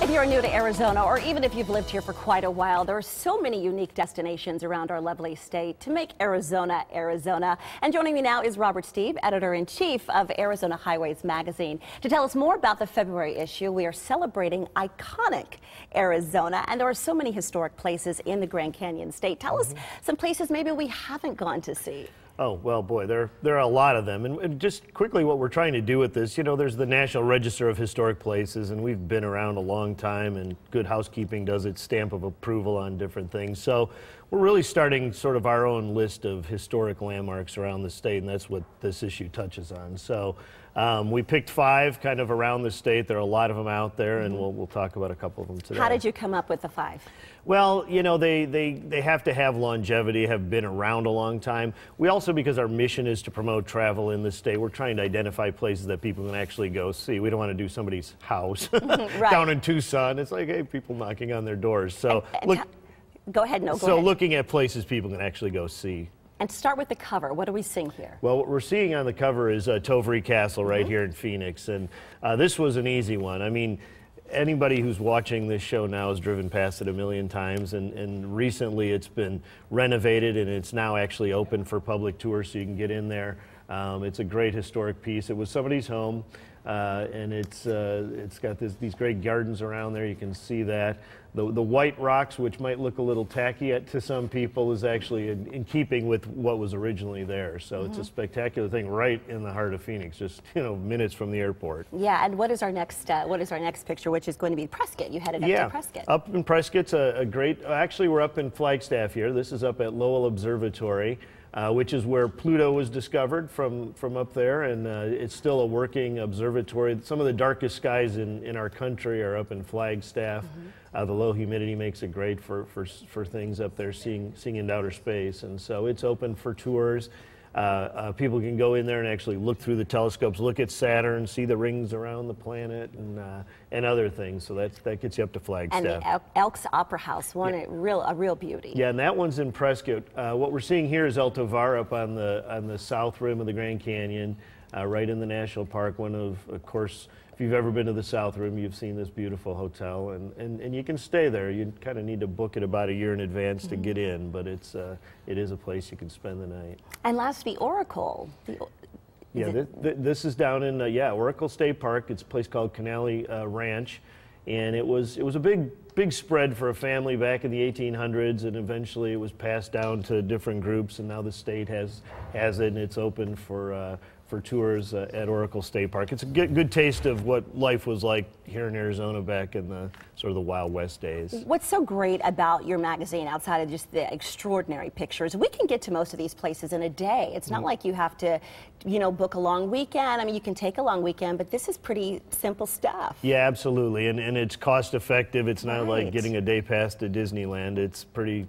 If you're new to Arizona, or even if you've lived here for quite a while, there are so many unique destinations around our lovely state to make Arizona, Arizona. And joining me now is Robert Steeb, editor-in-chief of Arizona Highways magazine. To tell us more about the February issue, we are celebrating iconic Arizona, and there are so many historic places in the Grand Canyon state. Tell us some places maybe we haven't gone to see. Oh, well, boy, there are a lot of them. And just quickly, what we're trying to do with this, you know, there's the National Register of Historic Places, and we've been around a long time, and Good Housekeeping does its stamp of approval on different things. So we're really starting sort of our own list of historic landmarks around the state, and that's what this issue touches on. So we picked 5 kind of around the state. There are a lot of them out there, and we'll talk about a couple of them today. How did you come up with the 5? Well, you know, they have to have longevity, have been around a long time. We also, because our mission is to promote travel in the state, we're trying to identify places that people can actually go see. We don't want to do somebody's house down in Tucson. It's like, hey, people knocking on their doors. So go ahead, go So ahead. looking at places people can actually go see. And start with the cover. What are we seeing here? Well, what we're seeing on the cover is Tovary Castle right here in Phoenix. And this was an easy one. I mean, anybody who's watching this show now has driven past it a million times, and recently it's been renovated and it's now actually open for public tours, so you can get in there. It's a great historic piece. It was somebody's home, and it's got these great gardens around there. You can see that. The white rocks, which might look a little tacky to some people, is actually in keeping with what was originally there. So it's a spectacular thing right in the heart of Phoenix, just, you know, minutes from the airport. Yeah, and what is our next picture, which is going to be Prescott? You headed up to Prescott. Up in Prescott's a great, actually we're up in Flagstaff here. This is up at Lowell Observatory, which is where Pluto was discovered from up there, and it's still a working observatory. Some of the darkest skies in our country are up in Flagstaff. The low humidity makes it great for things up there, seeing into outer space, and so it's open for tours. People can go in there and actually look through the telescopes, look at Saturn, see the rings around the planet, and other things. So that gets you up to Flagstaff. And the Elks Opera House, a real beauty. Yeah, and that one's in Prescott. What we're seeing here is El Tovar up on the south rim of the Grand Canyon, right in the national park. One of course, if you've ever been to the South Rim, you've seen this beautiful hotel, and you can stay there. You kind of need to book it about a year in advance to get in, but it is a place you can spend the night. And lastly, Oracle. This is down in Oracle State Park. It's a place called Canale Ranch, and it was a big spread for a family back in the 1800s, and eventually it was passed down to different groups, and now the state has it, and it's open for tours at Oracle State Park. It's a good taste of what life was like here in Arizona back in the sort of the Wild West days. What's so great about your magazine, outside of just the extraordinary pictures, we can get to most of these places in a day. It's not like you have to, you know, book a long weekend. I mean, you can take a long weekend, but this is pretty simple stuff. Yeah, absolutely, and it's cost effective. It's not like getting a day pass to Disneyland. It's pretty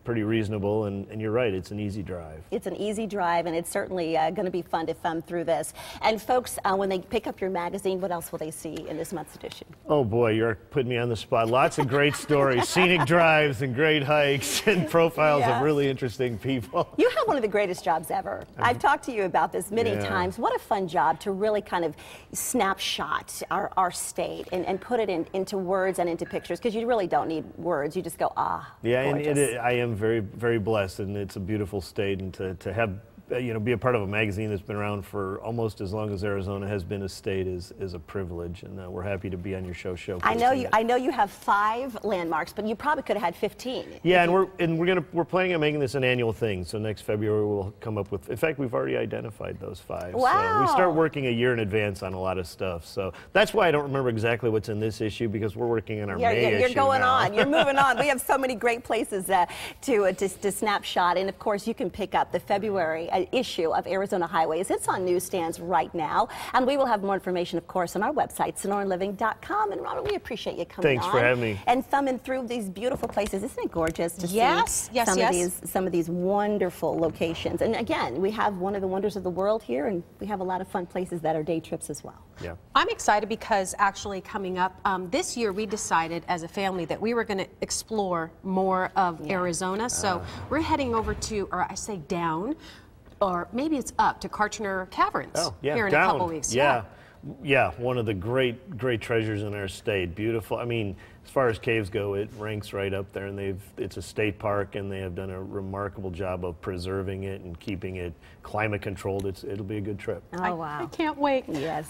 reasonable, and you're right, it's an easy drive. It's an easy drive, and it's certainly going to be fun to thumb through this. And folks, when they pick up your magazine, what else will they see in this month's edition? Oh boy, you're putting me on the spot. Lots of great stories, scenic drives and great hikes and profiles of really interesting people. You have one of the greatest jobs ever. I've talked to you about this many times. What a fun job to really kind of snapshot our state and put it into words and into pictures, because you really don't need words. You just go, yeah, gorgeous. And I am very, very blessed, and it's a beautiful state, and to have be a part of a magazine that's been around for almost as long as Arizona has been a state is a privilege, and we're happy to be on your show. I know you have 5 landmarks, but you probably could have had 15. Yeah, and we're planning on making this an annual thing. So next February we'll come up with. In fact, we've already identified those 5. Wow! So we start working a year in advance on a lot of stuff. So that's why I don't remember exactly what's in this issue, because we're working on our May issue. You're going on. You're moving on. We have so many great places to snapshot, and of course you can pick up the February issue of Arizona Highways. It's on newsstands right now, and we will have more information, of course, on our website, sonoranliving.com. And Robert, we appreciate you coming on. Thanks for having me. And thumbing through these beautiful places. Isn't it gorgeous to see some of these wonderful locations? And again, we have one of the wonders of the world here, and we have a lot of fun places that are day trips as well. Yeah. I'm excited because actually coming up this year, we decided as a family that we were going to explore more of Arizona. So we're heading over to, or I say down, or maybe it's up to Kartchner Caverns here in a couple weeks. Yeah. Yeah, one of the great treasures in our state. Beautiful. I mean, as far as caves go, it ranks right up there, and it's a state park, and they have done a remarkable job of preserving it and keeping it climate controlled. It'll be a good trip. Oh, wow. I can't wait. Yes.